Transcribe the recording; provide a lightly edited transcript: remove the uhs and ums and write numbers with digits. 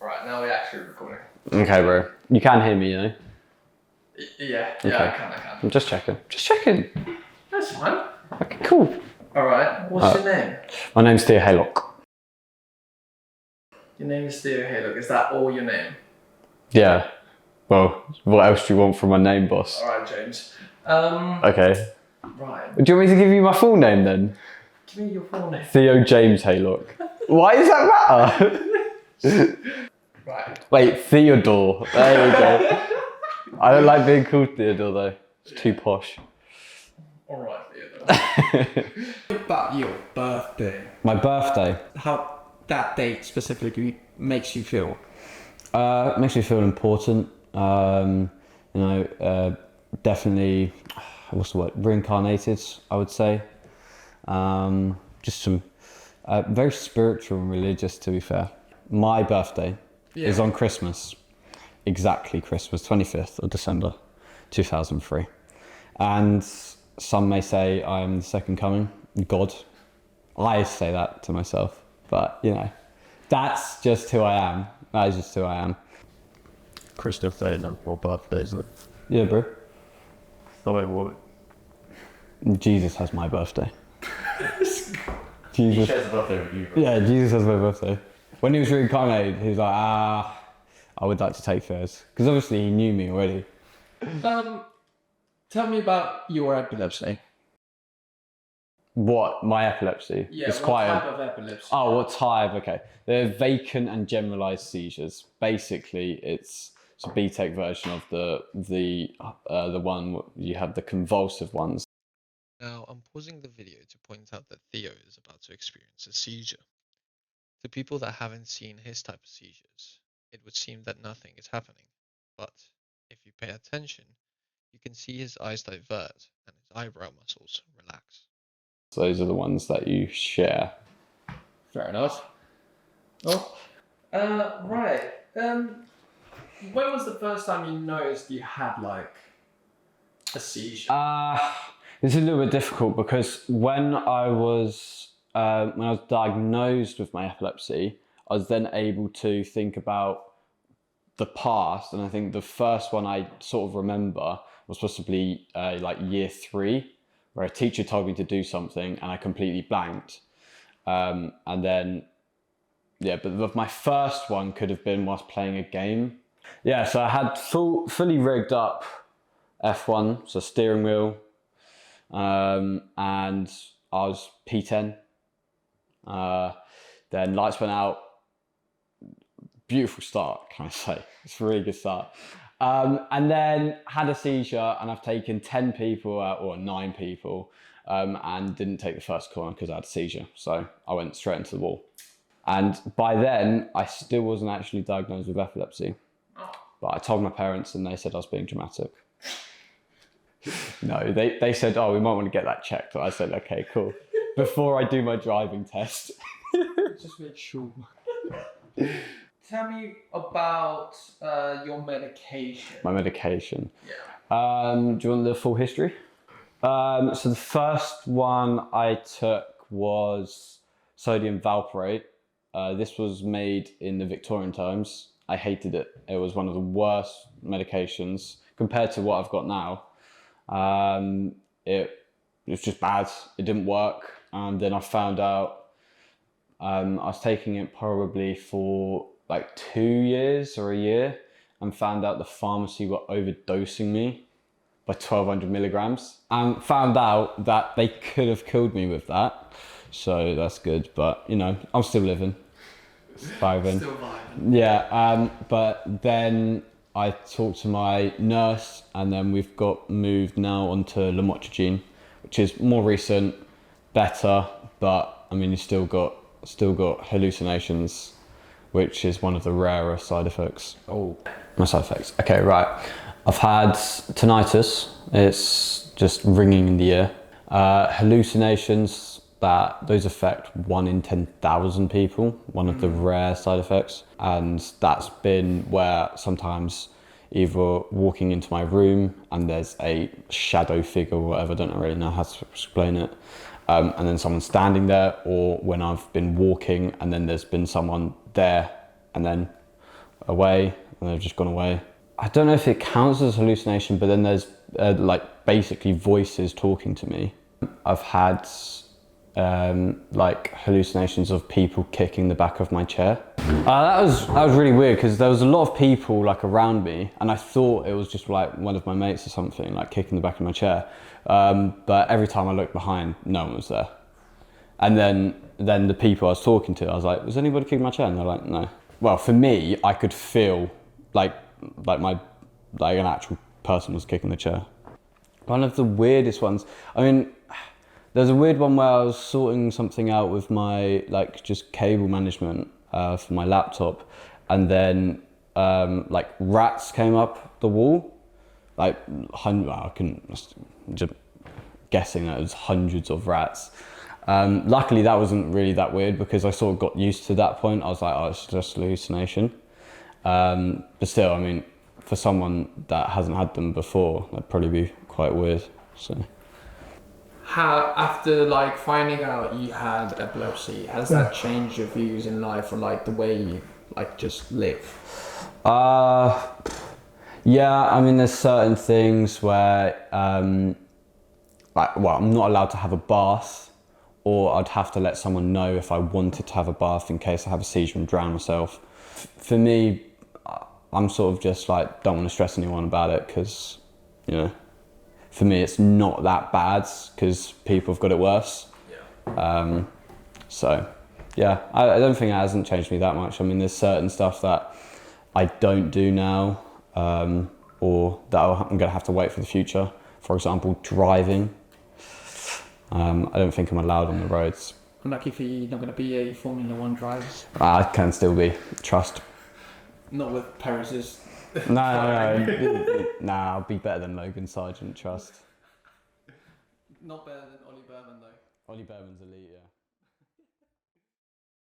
Right, now we're actually recording. Okay, bro. You can hear me, you know? Yeah, Okay. I can. I'm just checking. Just checking. That's fine. Okay, cool. Alright, what's your name? My name's THEO Haylock. Your name is THEO Haylock. Is that all your name? Yeah. Well, what else do you want from my name, boss? Alright, James. Okay. Right. Do you want me to give you my full name then? Give me your full name. THEO James Haylock. Why does that matter? Right. Wait, Theodore. There we go. I don't like being called Theodore though. It's too posh. Alright, Theodore. About your birthday, My birthday? how that date specifically makes you feel? It makes me feel important. Definitely, what's the word? Reincarnated, I would say. Just some very spiritual and religious, to be fair. My birthday is on Christmas. Exactly Christmas, 25th of December, 2003. And some may say I am the second coming, God. I say that to myself, but you know, that's just who I am. That is just who I am. Christopher Day and your birthday, isn't it? Yeah, bro. Sorry, what? Jesus has my birthday. He Jesus. shares a birthday with you, bro. Yeah, Jesus has my birthday. When he was reincarnated, he was like, I would like to take theirs. Because obviously he knew me already. Tell me about your epilepsy. What? My epilepsy? Yeah, It's what quite type of epilepsy? Oh, what type? Okay. They're vacant and generalized seizures. Basically, it's a BTEC version of the one you have the convulsive ones. Now, I'm pausing the video to point out that Theo is about to experience a seizure. To people that haven't seen his type of seizures, it would seem that nothing is happening. But if you pay attention, you can see his eyes divert and his eyebrow muscles relax. Those are the ones that you share. Fair enough. Oh. Right. When was the first time you noticed you had like a seizure? It's a little bit difficult because when I was diagnosed with my epilepsy, I was then able to think about the past, and I think the first one I sort of remember was possibly like year 3, where a teacher told me to do something and I completely blanked. And then, yeah, but my first one could have been whilst playing a game. Yeah, so I had fully rigged up F1, so steering wheel, and I was P10. Then lights went out. Beautiful start, can I say? It's a really good start. And then had a seizure, and I've taken 10 people out, or 9 people, and didn't take the first corner because I had a seizure. So I went straight into the wall. And by then, I still wasn't actually diagnosed with epilepsy. But I told my parents and they said I was being dramatic. No, they said, oh, we might want to get that checked. But I said, okay, cool. Before I do my driving test. Just make sure. Tell me about your medication. My medication. Yeah. Do you want the full history? So the first one I took was sodium valproate. This was made in the Victorian times. I hated it. It was one of the worst medications compared to what I've got now. It was just bad. It didn't work. And then I found out I was taking it probably for like 2 years or a year, and found out the pharmacy were overdosing me by 1200 milligrams, and found out that they could have killed me with that. So that's good, but you know, I'm still living. Surviving. Still vibing. Yeah, but then I talked to my nurse, and then we've got moved now onto lamotrigine, which is more recent, better, but I mean, you still got hallucinations, which is one of the rarer side effects. Oh, my side effects. Okay, right. I've had tinnitus. It's just ringing in the ear. Hallucinations. Those affect 1 in 10,000 people, one of the rare side effects. And that's been where sometimes either walking into my room and there's a shadow figure or whatever, I don't really know how to explain it. And then someone standing there, or when I've been walking and then there's been someone there and then away, and they've just gone away. I don't know if it counts as hallucination, but then there's like basically voices talking to me. I've had like hallucinations of people kicking the back of my chair. That was really weird because there was a lot of people like around me, and I thought it was just like one of my mates or something like kicking the back of my chair. But every time I looked behind, no one was there. And then the people I was talking to, I was like, was anybody kicking my chair? And they're like, no. Well, for me, I could feel like an actual person was kicking the chair. One of the weirdest ones, I mean, there's a weird one where I was sorting something out with my like just cable management for my laptop, and then like rats came up the wall, like I couldn't, just guessing that it was hundreds of rats. Luckily that wasn't really that weird because I sort of got used to that point. I was like, oh, it's just hallucination. But still, I mean, for someone that hasn't had them before, that'd probably be quite weird. So, How, after like finding out you had epilepsy, has that changed your views in life or like the way you like just live? yeah, I mean, there's certain things where, like, well, I'm not allowed to have a bath, or I'd have to let someone know if I wanted to have a bath in case I have a seizure and drown myself. For me, I'm sort of just like, don't want to stress anyone about it because, you know, for me it's not that bad because people have got it worse. Yeah. So, yeah, I don't think it hasn't changed me that much. I mean, there's certain stuff that I don't do now, or that I'm going to have to wait for the future. For example, driving. I don't think I'm allowed on the roads. Unlucky for you, you're not going to be a Formula 1 driver. I can still be. Trust. Not with Paris's. No. Nah, I'll be better than Logan Sargent, trust. Not better than Ollie Berman though. Ollie Berman's elite, yeah.